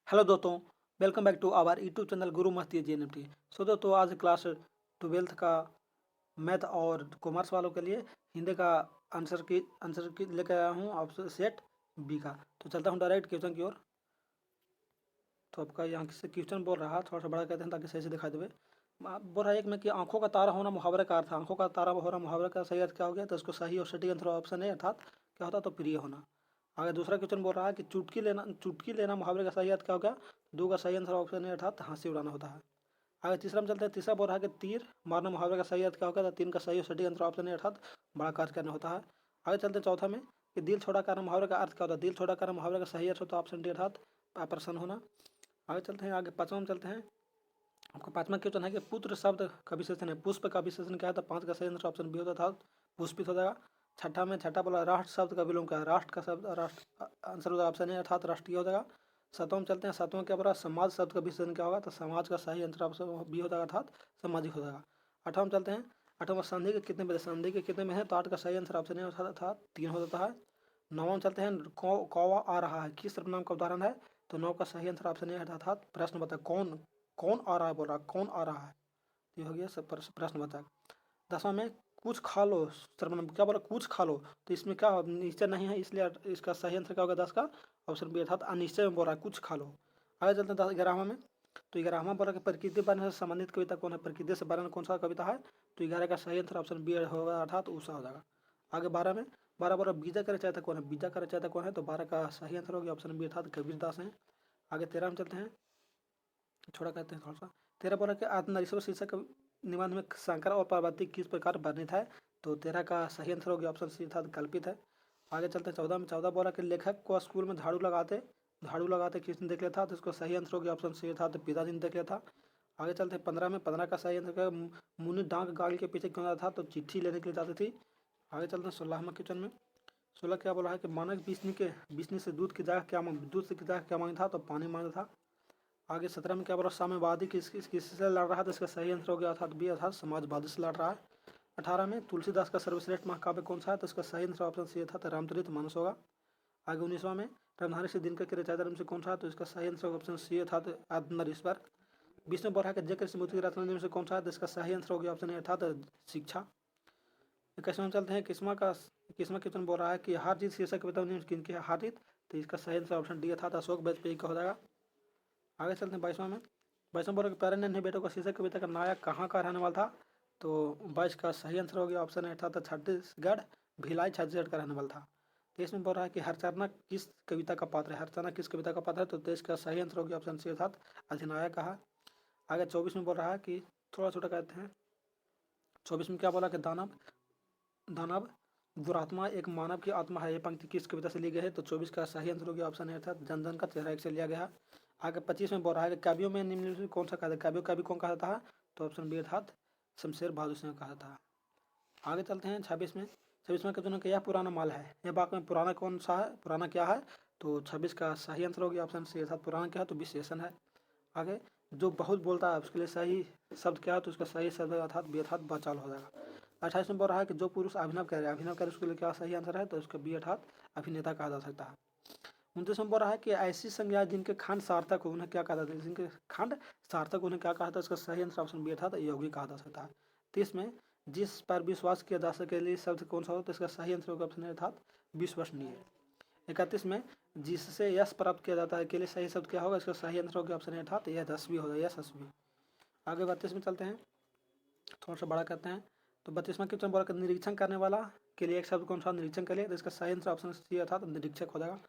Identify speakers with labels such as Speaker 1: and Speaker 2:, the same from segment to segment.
Speaker 1: Hello दोस्तों, welcome back to our YouTube channel Guru Masti JNMT। सो दोस्तों, आज क्लास 12th का मैथ और कॉमर्स वालों के लिए हिंदी का आंसर की लेकर आया हूँ ऑप्शन सेट बी का। तो चलता हूँ डायरेक्ट क्वेश्चन की ओर। तो आपका यहाँ से क्वेश्चन बोल रहा है, थोड़ा सा बड़ा कहते हैं ताकि सही से दिखाई देवे। बोल रहा है एक में कि आंखों का तारा होना मुहावरे का अर्थ था। आंखों का तारा होना मुहावरे का सही अर्थ क्या हो गया? तो इसको सही और सटीक आंसर ऑप्शन है, अर्थात क्या होता? तो प्रिय होना। आगे दूसरा क्वेश्चन बोल रहा है कि चुटकी लेना मुहावरे का सही अर्थ क्या हो गया? दो का सही आंसर ऑप्शन है, अर्थात हंसी उड़ाना होता है। आगे तीसरा में चलते हैं। तीसरा बोल रहा है कि तीर मारना मुहावरे का सही अर्थ क्या होगा? तो तीन का सही और सटीक आंसर ऑप्शन है, अर्थात बड़ा कार्य करना होता है। आगे चलते हैं चौथा में कि दिल छोड़ा करना मुहावरे का अर्थ क्या होता है? दिल छोड़ा करना मुहावरे का सही अर्थ होता है ऑप्शन डी, अर्थात प्रसन्न होना। आगे चलते हैं, आगे पाँचवा में चलते हैं। आपका पांचवा क्वेश्चन है कि पुत्र शब्द का विशेषण है, पुष्प का विशेषण क्या है? तो पाँच का सही आंसर ऑप्शन बी होता था, पुष्पित हो जाएगा। छठा बोला राष्ट्र शब्द का विलोम क्या है? राष्ट्र का शब्द राष्ट्र आंसर होगा ऑप्शन है, अर्थात राष्ट्रीय हो जाएगा। सातवां में चलते हैं। सातवां क्या बोला? समाज शब्द का विशेषण क्या होगा? तो समाज का सही आंसर ऑप्शन बी हो जाएगा, अर्थात सामाजिक हो जाएगा। आठवां में चलते हैं। आठवां में संधि के कितने में? संधि के कितने में है? तो आठ का सही आंसर ऑप्शन है, अर्थात तीन हो जाता है। नौवां में चलते हैं। कौवा आ रहा है किस सर्वनाम का उदाहरण है? तो नौ का सही आंसर ऑप्शन है, अर्थात प्रश्न बता कौन कौन आ रहा है, बोल रहा कौन आ रहा है। ये हो गया सब प्रश्न बता। दसवां में कुछ खा लो सर्वनाम क्या बोला? कुछ खा लो। तो इसमें क्या निश्चय नहीं है, इसलिए इसका सही आंसर क्या होगा? 10 का ऑप्शन बी, अर्थात अनिश्चय में बोल रहा है कुछ खा लो। आगे चलते हैं 11वां में। तो 11वां बोला कि प्रकृति वर्णन से संबंधित कविता कौन है? प्रकृति से वर्णन कौन सा कविता है? तो 11 का सही आंसर ऑप्शन बी होगा, अर्थात उषा हो जाएगा। आगे 12 में 12 बोला बीजा का रचयिता कौन है? बीजा का रचयिता कौन है? तो 12 का सही आंसर होगा ऑप्शन बी, अर्थात कबीरदास है। आगे 13 में चलते हैं, छोड़ा कहते हैं थोड़ा सा। 13 बोला कि आत्मनिर्भर शीर्षक निबंध में शंकर और पार्वती किस प्रकार वर्णित है? तो 13 का सही आंसर हो गया ऑप्शन सी, था कल्पित है। आगे चलते हैं 14 में। 14 बोला कि लेखक को स्कूल में झाड़ू लगाते किसने देख लिया था? तो इसको सही आंसर हो गया ऑप्शन सी, था तो पिताजी ने देख लिया था। आगे चलते हैं 15 में। 15 का सही आंसर क्या? मुनि डाक गाड़ी के पीछे क्यों जाता था? तो चिट्ठी लेने के लिए जाती थी। आगे चलते हैं 16वें क्वेश्चन में। 16 क्या बोला है कि मानक बिजनी से दूध की जगह क्या मांगा था? तो पानी मांगा था। आगे 17 में क्या बोला? साम्यवादी किससे लड़ रहा है? तो इसका सही आंसर हो गया अर्थात बी, अर्थात समाजवादी से लड़ रहा है। 18 में तुलसीदास का सर्वश्रेष्ठ महाकाव्य कौन सा है? तो इसका सही आंसर ऑप्शन सी था, तो रामचरित मानस होगा। आगे 19वां में रामधारी से दिनकर के रचयिता में से कौन सा है? तो इसका सही आंसर ऑप्शन सी था, तो आत्मनिर्भर। 20 में बोला है कि जय कृष्ण मूर्ति की रचना में से कौन सा है? तो इसका सही आंसर हो गया ऑप्शन ए था, तो शिक्षा। 21वां में चलते हैं। किस्मा क्वेश्चन बोल रहा है कि हार जीत शीर्षक कविता किनकी है? हार जीत। तो इसका सही आंसर ऑप्शन डी था, तो अशोक वाजपेयी का हो जाएगा। आगे चलते हैं 22वां में। 22वां बोला कि प्यारे नन्हे बेटों का शीर्षक कविता का नायक कहाँ का रहने वाला था? तो 22 का सही आंसर हो गया ऑप्शन है, था तो छत्तीसगढ़ भिलाई छत्तीसगढ़ का रहने वाला था। 23 में बोल रहा है कि हरचरना किस कविता का पात्र है? हरचरना किस कविता का पात्र है? तो 23 का सही आंसर हो गया ऑप्शन सी, अर्थात अधिनायक कहा। आगे 24 में बोल रहा है कि थोड़ा छोटा कहते हैं। 24 में क्या बोला कि दानव दानव दुरात्मा एक मानव की आत्मा है, ये पंक्ति किस कविता से ली गई है? तो 24 का सही आंसर हो गया ऑप्शन है, अर्थात जन जन का चेहरा एक से लिया गया है। आगे 25 में बोल रहा है कि काव्यों में निम्नलिखित में कौन सा कहा था? कवि कौन कहा था? तो ऑप्शन बी, अर्थात शमशेर बहादुर सिंह कहा था। आगे चलते हैं 26 में। 26 में कहते हैं कि यह पुराना माल है, यह वाक्य में पुराना कौन सा है? पुराना क्या है? तो 26 का सही आंसर हो गया ऑप्शन सी, अर्थात पुराना क्या है? तो विशेषण है। आगे जो बहुत बोलता है उसके लिए सही शब्द क्या है? तो उसका सही शब्द अर्थात बी, अर्थात बचाल हो जाएगा। 28 में बोल रहा है कि जो पुरुष अभिनव करे उसके लिए क्या सही आंसर है? तो उसका बी, अर्थात अभिनेता कहा जा सकता है। 29 में बोल रहा है कि ऐसी संज्ञा जिनके खंड सार्थक हो उन्हें क्या कहा जाता है? जिनके खंड सार्थक उन्हें क्या कहा था? इसका सही आंसर ऑप्शन बी, अर्थात यौगिक कहा जा सकता है। 30 में जिस पर विश्वास किया जा सके लिए शब्द कौन सा हो? तो इसका सही आंसर होगा ऑप्शन, अर्थात विश्वसनीय। 31 में जिससे यश प्राप्त किया जाता है के लिए सही शब्द क्या होगा? इसका सही आंसर होगा ऑप्शन, अर्थात यशस्वी होगा, यशस्वी। आगे 32 में चलते हैं, थोड़ा सा बड़ा करते हैं। तो 32वां क्वेश्चन बोला निरीक्षण करने वाला के लिए एक शब्द कौन सा? निरीक्षण के लिए तो इसका सही आंसर ऑप्शन सी, अर्थात निरीक्षक हो जाएगा।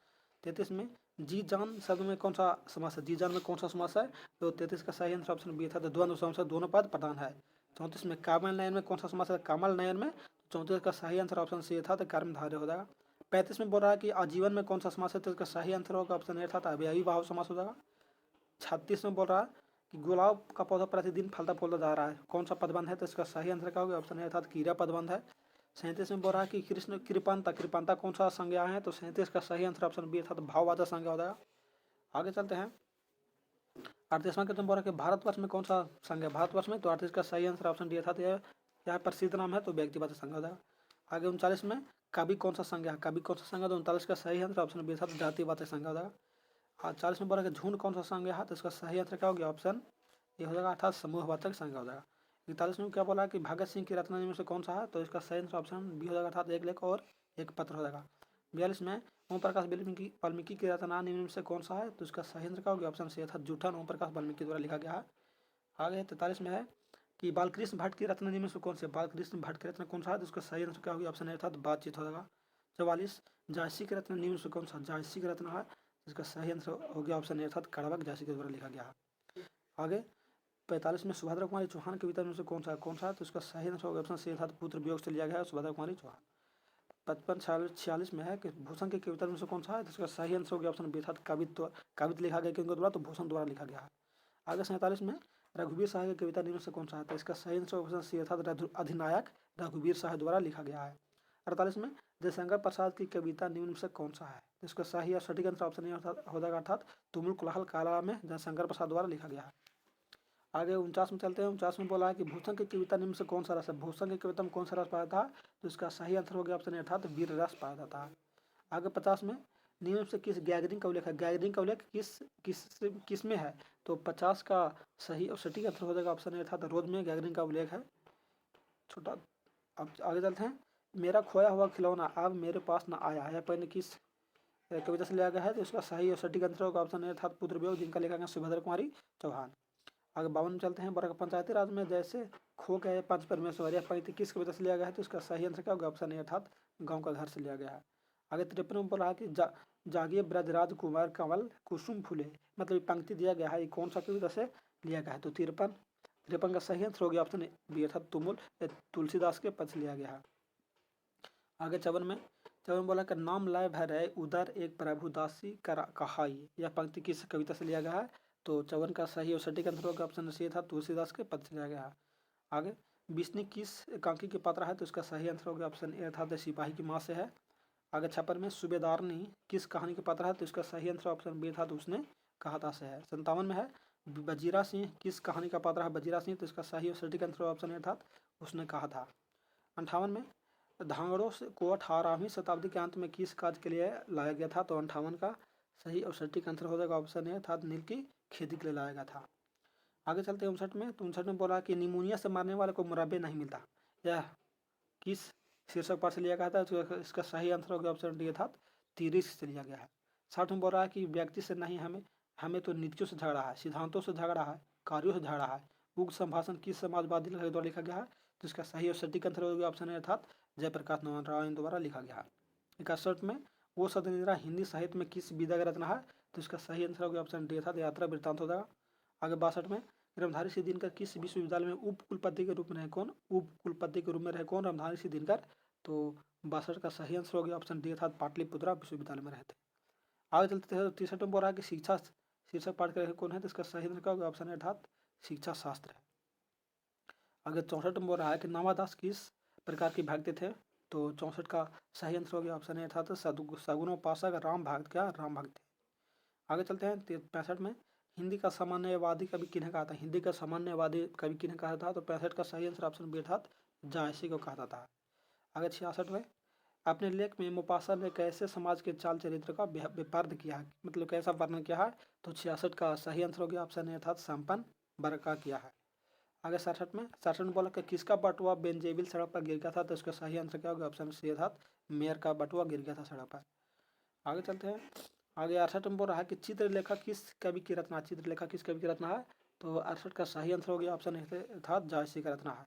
Speaker 1: 33 में जी जान शब्द में कौन सा समास है? जी जान में कौन सा समास है? तो 33 का सही आंसर ऑप्शन बी था, तो द्वंद्व समास दोनों पद प्रधान है। 34 में कामल नयन में कौन सा समास है? कामल नयन में। 34 का सही आंसर ऑप्शन सी था, तो कर्मधारय हो जाएगा। 35 में बोल रहा है कि आजीवन में कौन सा समास है? तो इसका सही आंसर होगा ऑप्शन ए था, अव्ययी भाव समास हो जाएगा। 36 में बोल रहा है कि गुलाब का पौधा प्रतिदिन फलता फूलता जा रहा है, कौन सा पदबंध है? तो इसका सही आंसर क्या होगा? ऑप्शन है, अर्थात कीड़ा पदबंध है। 37 में बोल रहा है कि कृष्ण कृपांता कौन सा संज्ञा है? तो 37 का सही आंसर ऑप्शन बी, अर्थात भाववाचक संज्ञा हो जाएगा। आगे चलते हैं। 38वां क्वेश्चन बोल रहा है कि भारतवर्ष में कौन सा संज्ञा? भारतवर्ष में। तो 38 का सही आंसर ऑप्शन डी, अर्थात यह प्रसिद्ध नाम है, तो व्यक्तिवाचक संज्ञा हो जाएगा। आगे 39 में कवि कौन सा संज्ञा है? कवि कौन सा संज्ञा? तो 39 का सही आंसर ऑप्शन बी, अर्थात जातिवाचक संज्ञा हो जाएगा। हाँ, 40 में बोला कि झुंड कौन सा संज्ञा है, तो इसका सही आंसर क्या हो गया, ऑप्शन ए हो जाएगा, अर्थात समूहवाचक संज्ञा हो जाएगा। 41 में क्या बोला कि भगत सिंह की रचना निम्न में से कौन सा है, तो इसका सही आंसर ऑप्शन बी हो जाएगा, अर्थात एक लेख और एक पत्र हो जाएगा। 42 में ओम प्रकाश वाल्मीकि की रचना निम्न में से कौन सा है, तो इसका सही आंसर क्या हो गया, ऑप्शन सी अर्थात जूठन ओम प्रकाश वाल्मीकि द्वारा लिखा गया है। आगे 43 में है कि बालकृष्ण भट्ट की रचना निम्न में से कौन सी है, बालकृष्ण भट्ट की रचना कौन सा है, तो इसका सही आंसर क्या होगी, ऑप्शन ए अर्थात बातचीत हो जाएगा। 44 जायसी की रचना निम्न से कौन सा, जायसी की रचना है, इसका सही आंसर हो गया ऑप्शन ए अर्थात कड़वक जायसी के द्वारा लिखा गया है। आगे 45 में सुभद्रा कुमारी चौहान की कविता में से कौन सा है, तो इसका सही आंसर होगा ऑप्शन सी अर्थात पुत्र वियोग से लिया गया है सुभद्रा कुमारी चौहान। 55 46 में है कि भूषण की कविता में से कौन सा है, तो इसका सही आंसर हो गया ऑप्शन बी अर्थात काव्य लिखा गया किनको द्वारा, तो भूषण द्वारा लिखा गया है। आगे 47 में रघुवीर शाह की कविता निम्न से कौन सा है, तो इसका सही आंसर ऑप्शन सी अर्थात अधिनायक रघुवीर शाह द्वारा लिखा गया है। 48 में जयशंकर प्रसाद की कविता निम्न से कौन सा है, तो इसका सही और सटीक आंसर ऑप्शन ए हो जाएगा अर्थात तुमुल कोलाहल काला में जयशंकर प्रसाद द्वारा लिखा गया है। आगे 49 में चलते हैं। 49 में बोला है कि भूषण की कविता निम्न से कौन सा रस है, भूषण की कविता में कौन सा रस पाया था, तो इसका सही आंसर हो गया ऑप्शन ए अर्थात वीर रस पाया जाता है। आगे 50 में निम्न से किस गैदरिंग का उल्लेख है, गैदरिंग का उल्लेख किस में है, तो 50 का सही और सटीक आंसर हो जाएगा ऑप्शन ए अर्थात रोज में गैदरिंग का उल्लेख है। छोटा अब आगे चलते हैं। मेरा खोया हुआ खिलौना अब मेरे पास न आया है, पहले किस कविता से लिया गया है, तो इसका सही और सटीक आंसर होगा ऑप्शन ए अर्थात पुत्र वियोग, जिनका लिखा गया सुभद्रा कुमारी चौहान। आगे 52 में चलते हैं। बड़ा पंचायती राज में जैसे खो गए पंच परमेश्वर, यह पंक्ति किस कविता से लिया गया है, तो इसका सही आंसर क्या होगा, ऑप्शन ए अर्थात गाँव का घर से लिया गया है। आगे 53 में बोला है कि जागिए ब्रजराज कुमार कंवल कुसुम फूले, मतलब ये पंक्ति दिया गया है, ये कौन सा कविता से लिया गया है, तो 53 का सही आंसर हो गया ऑप्शन बी अर्थात तुलसीदास के पद से लिया गया है। आगे 54 में बोला कि नाम लाए भरे उदर एक प्रभु दासी कहाई, यह पंक्ति किस कविता से लिया गया है, तो 54 का सही और सटीक आंसर होगा ऑप्शन सी था तुलसीदास के पद से लिया गया है। आगे बिस्नी किस एकांकी के पात्र है, तो इसका सही आंसर होगा ऑप्शन ए अर्थात सिपाही की माँ से है। आगे 56 में सूबेदारनी किस कहानी के पात्र है, तो इसका सही आंसर ऑप्शन बी था उसने कहा था से है। 57 में है बजीरा सिंह किस कहानी का पात्र है, बजीरा सिंह, तो इसका सही और सटीक आंसर ऑप्शन ए था उसने कहा था। 58 में धांगड़ों को 18वीं शताब्दी के अंत में किस काज के लिए लाया गया था, तो 58 का सही और सटीक आंसर हो जाएगा ऑप्शन ए था नील की खेती के लिए लाया गया था। आगे चलते हैं 59 में। तो 59 में बोला कि निमोनिया से मारने वाले को मुरब्बे नहीं मिलता, यह किस शीर्षक पर से लिया गया था, तो इसका सही आंसर हो गया ऑप्शन डी था तीरिश से लिया गया है। 60 में बोल रहा है कि व्यक्ति से नहीं हमें तो नीतियों से झगड़ा है, सिद्धांतों से झगड़ा है, कार्यों से झगड़ा है, उक्त संभाषण किस समाजवादी द्वारा लिखा गया है, तो इसका सही और सटीक आंसर हो गया ऑप्शन ए अर्थात जयप्रकाश नारायण द्वारा लिखा गया है। 61 में वो सदनिद्रा हिंदी साहित्य में किस विधा का रचना है, तो इसका सही आंसर हो गया ऑप्शन डी अर्थात यात्रा वृत्तांत हो जाएगा। आगे 62 में रामधारी सिंह दिनकर किस विश्वविद्यालय में उप कुलपति के रूप में रहे कौन, रामधारी सिंह दिनकर, तो 62 का सही आंसर हो गया ऑप्शन डी अर्थात पाटलिपुत्रा विश्वविद्यालय में रहते। आगे चलते थे। 63 में बोल रहा है कि शिक्षा शीर्षक पाठ कर कौन है, तो इसका सही आंसर क्या होगा ऑप्शन अर्थात शिक्षा शास्त्र है। आगे 64 में बोल रहा है कि नामादास किस प्रकार के भक्त थे, तो 64 का सही आंसर हो गया ऑप्शन ए अर्थात सगुणोपासक राम भक्त थे। आगे चलते हैं 65 में हिंदी का सामान्यवादी कवि किन्हें कहा था, हिंदी का सामान्यवादी कवि किन्हें कहा था, तो 65 का सही आंसर ऑप्शन बी अर्थात जायसी को कहा था। आगे 66 में अपने लेख में मोपासा ने कैसे समाज के चाल चरित्र का विपर्द किया है, मतलब कैसा वर्णन किया है, तो 66 का सही आंसर हो गया ऑप्शन ए अर्थात संपन्न वर्ग का किया है। आगे 67 में बोला कि किसका बटुआ बेंजेविल सड़क पर गिर गया था, तो इसका सही आंसर क्या होगा ऑप्शन सी अर्थात मेयर का बटुआ गिर गया था सड़क पर। आगे चलते हैं। आगे 68 में बोल रहा है कि चित्रलेखा किस कवि की रचना है, तो 68 का सही आंसर हो गया ऑप्शन अर्थात जायसी का रचना है।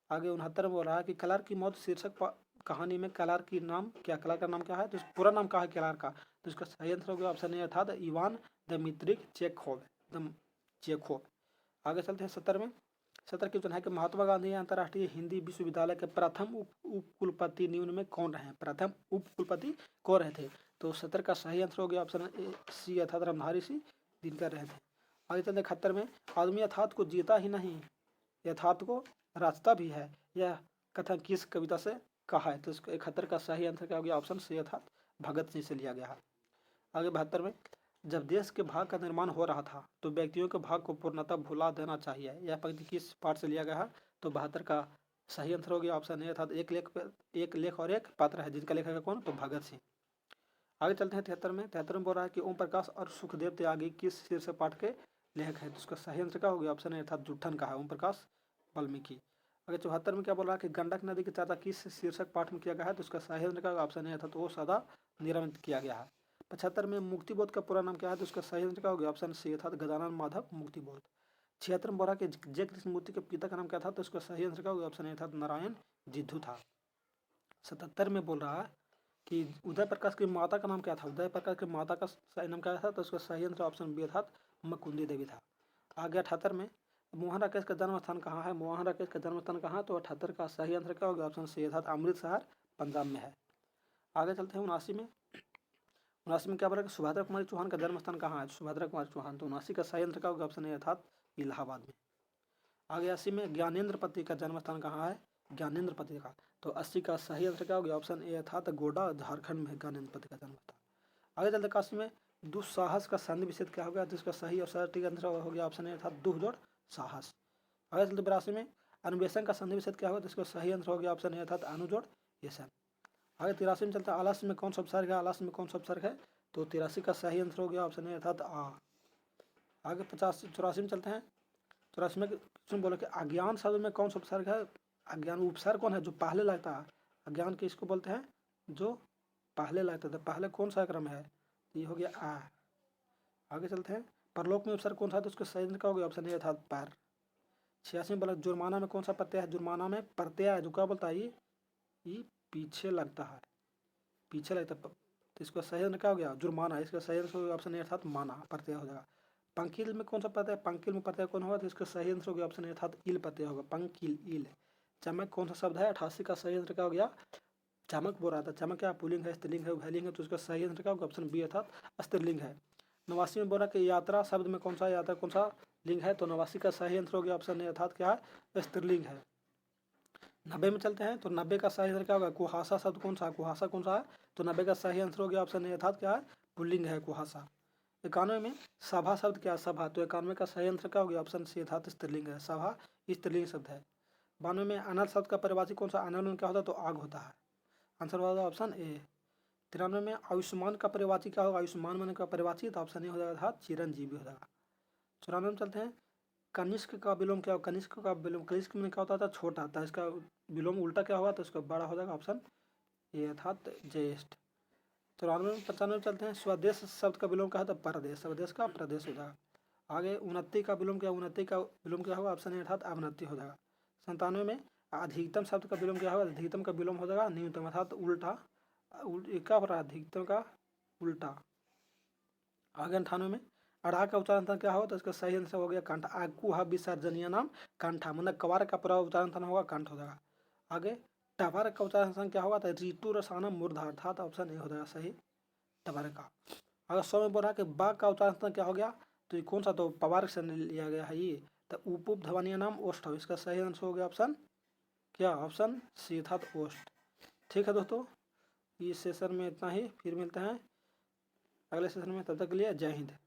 Speaker 1: आगे 69 में बोल रहा है कि कलार की मौत शीर्षक कहानी में कलार का नाम क्या है, तो पूरा नाम क्या है कलार का, तो इसका सही आंसर हो गया ऑप्शन ए अर्थात इवान दमित्रिक चेखोव। आगे चलते हैं 70 में। 70 की क्वेश्चन है कि महात्मा गांधी अंतर्राष्ट्रीय हिंदी विश्वविद्यालय के प्रथम उप कुलपति निम्न में कौन रहे, प्रथम उप कुलपति कौन रहे थे, तो 70 का सही आंसर हो गया ऑप्शन सी अर्थात रामधारी सिंह दिनकर रहे थे। आगे चलते 71 में आदमी यथार्थ को जीता ही नहीं यथार्थ को रास्ता भी है, यह कथन किस कविता से कहा है, तो इसको 71 का सही आंसर क्या हो गया ऑप्शन सी अर्थात भगत सिंह से लिया गया है। आगे 72 में जब देश के भाग का निर्माण हो रहा था तो व्यक्तियों के भाग को पूर्णतः भुला देना चाहिए, यह पंक्ति किस पाठ से लिया गया है, तो 72 का सही आंसर हो गया ऑप्शन ए अर्थात एक लेख और एक पात्र है, जिनका लेखक है कौन, तो भगत सिंह। आगे चलते हैं 73 में। 73 में बोल रहा है कि ओम प्रकाश और सुखदेव त्यागी किस शीर्षक पाठ के लेखक है, तो उसका सही आंसर क्या हो गया? ऑप्शन ए अर्थात जुट्ठन का है ओम प्रकाश वाल्मीकि। आगे 74 में क्या बोल रहा है कि गंडक नदी की चर्चा किस शीर्षक पाठ में किया गया है, तो उसका सही आंसर क्या होगा? ऑप्शन ए अर्थात वो सदा निर्मित किया गया है। 75 में मुक्तिबोध का पूरा नाम क्या है, तो उसका सही आंसर क्या होगा? ऑप्शन सी अर्थात गजानन माधव मुक्तिबोध। 76 में बोल रहा है कि जय कृष्णमूर्ति के पिता का नाम क्या था, तो उसका सही आंसर क्या होगा? ऑप्शन ए अर्थात नारायण जिद्धू था। 77 में बोल रहा है कि उदय प्रकाश की माता का नाम क्या था, उदय प्रकाश की माता का सही नाम क्या था, तो उसका सही आंसर ऑप्शन बी अर्थात मकुंदी देवी था। आगे 78 में मोहन राकेश का जन्म स्थान कहाँ है, मोहन राकेश का जन्म स्थान कहाँ, तो 78 का सही आंसर क्या होगा? ऑप्शन सी अर्थात अमृतसर पंजाब में है। आगे चलते हैं 79 में। 79 में क्या बोला कि सुभद्रा कुमारी चौहान का जन्म स्थान कहाँ है, सुभद्रा कुमारी चौहान, तो 79 का सही आंसर क्या होगा? ऑप्शन ए अर्थात इलाहाबाद में। आगे 80 में ज्ञानेंद्र पति का जन्म स्थान कहाँ है, ज्ञानेंद्र पति का, तो 80 का सही आंसर क्या हो गया? ऑप्शन ए अर्थात गोड्डा झारखंड में ज्ञानेंद्र पति का जन्म था। आगे चलते 81 में दुस्साहस का संधि विच्छेद क्या हो गया, जिसका सही और सटीक आंसर हो गया ऑप्शन ए अर्थात दुह जोड़ साहस। आगे चलते 82 में अन्वेषण का संधि विच्छेद क्या होगा, जिसका सही आंसर हो गया ऑप्शन ए अर्थात अनुजोड़ येसन। आगे 83 में चलता है आलस्य में कौन सा उपसर्ग है, आलस्य में कौन सा उपसर्ग है, तो 83 का सही आंसर हो गया ऑप्शन ए अर्थात आ। आगे 84 में चलते हैं। 84 में क्वेश्चन बोला कि अज्ञान शब्द में कौन सा उपसर्ग है, अज्ञान उपसर्ग कौन है जो पहले लगता है, अज्ञान किसको बोलते हैं जो पहले लगता है, पहले कौन सा क्रम है, ये हो गया आ। आगे चलते हैं परलोक में उपसर्ग कौन सा है, तो उसका सही आंसर क्या हो गया? ऑप्शन ए अर्थात पर। 86 में बोला जुर्माना में कौन सा प्रत्यय है, जुर्माना में प्रत्यय है जो क्या बोलता है, ये पीछे लगता है, पीछे लगता है, तो इसका सही आंसर क्या हो गया? जुर्माना। इसका सही आंसर ऑप्शन ए अर्थात माना प्रत्यय हो जाएगा। पंकिल में कौन सा प्रत्यय, पंकिल में प्रत्यय कौन होगा, तो इसका सही आंसर हो गया ऑप्शन ए अर्थात इल प्रत्यय होगा, पंकिल इल। चमक कौन सा शब्द है, 88 का सही आंसर क्या हो गया? चमक बोल रहा था, चमक क्या पुल्लिंग है, स्त्रीलिंग है, उभयलिंग है, तो उसका सही आंसर क्या होगा? ऑप्शन बी अर्थात स्त्रीलिंग है। 89 में बोला कि यात्रा शब्द में कौन सा यात्रा कौन सा लिंग है, तो 89 का सही आंसर हो गया ऑप्शन ए अर्थात क्या है? स्त्रीलिंग है। 90 में चलते हैं, तो 90 का सही आंसर क्या होगा? कुहासा शब्द कौन सा है, कुहासा कौन सा है, तो 90 का सही आंसर हो गया ऑप्शन ए अर्थात क्या है? पुल्लिंग है कुहासा। 91 में सभा शब्द क्या है, सभा, तो 91 का सही आंसर क्या हो गया? ऑप्शन सी अर्थात स्त्रीलिंग है, सभा स्त्रीलिंग शब्द है। 92 में अनल शब्द का परिभाषित कौन सा, अनल में क्या होता है, तो आग होता है, आंसर होगा ऑप्शन ए। 93 में आयुष्मान का परिभाषित क्या होगा, आयुष्मान मन का परिभाषित ऑप्शन ए हो जाएगा अर्थात चिरंजीवी हो जाएगा। 94 में चलते हैं कनिष्क का विलोम क्या होगा, कनिष्क का विलोम, कनिष्क में क्या होता था, छोटा था, इसका विलोम उल्टा क्या होगा, तो इसका बड़ा हो जाएगा ऑप्शन ए अर्थात ज्येष्ठ। 94 में 95 में चलते हैं स्वदेश शब्द का विलोम क्या होता है, परदेश, स्वदेश का प्रदेश हो जाएगा। आगे उन्नति का विलोम क्या, उन्नति का विलोम क्या होगा, ऑप्शन ए अर्थात अवनति हो जाएगा। 97 में अधिकतम शब्द का विलोम क्या होगा, अधिकतम का विलोम हो जाएगा न्यूनतम अर्थात उल्टा, क्या हो रहा है, अधिकतम का उल्टा। आगे 98 में अढ़ा का उच्चारण क्या होगा, तो इसका सही आंसर हो गया कंठ, आकु हा विसर्जनीय नाम कंठा, मतलब कवार का पूरा उच्चारण होगा कंठ हो जाएगा। आगे टबर का उच्चारण क्या होगा, तो ऋतु रसाना मूर्धा अर्थात ऑप्शन ए हो जाएगा सही टबर का। अगर 100 में बोल रहा है कि बाघ का उच्चारण क्या हो गया, तो ये कौन सा, तो पवार से लिया गया है ये, तो उप ध्वनीय नाम ओष्ठ, इसका सही आंसर हो गया ऑप्शन क्या, ऑप्शन सी अर्थात ओष्ठ। ठीक है दोस्तों, इस सेशन में इतना ही, फिर मिलते हैं अगले सेशन में, तब तक के लिए जय हिंद।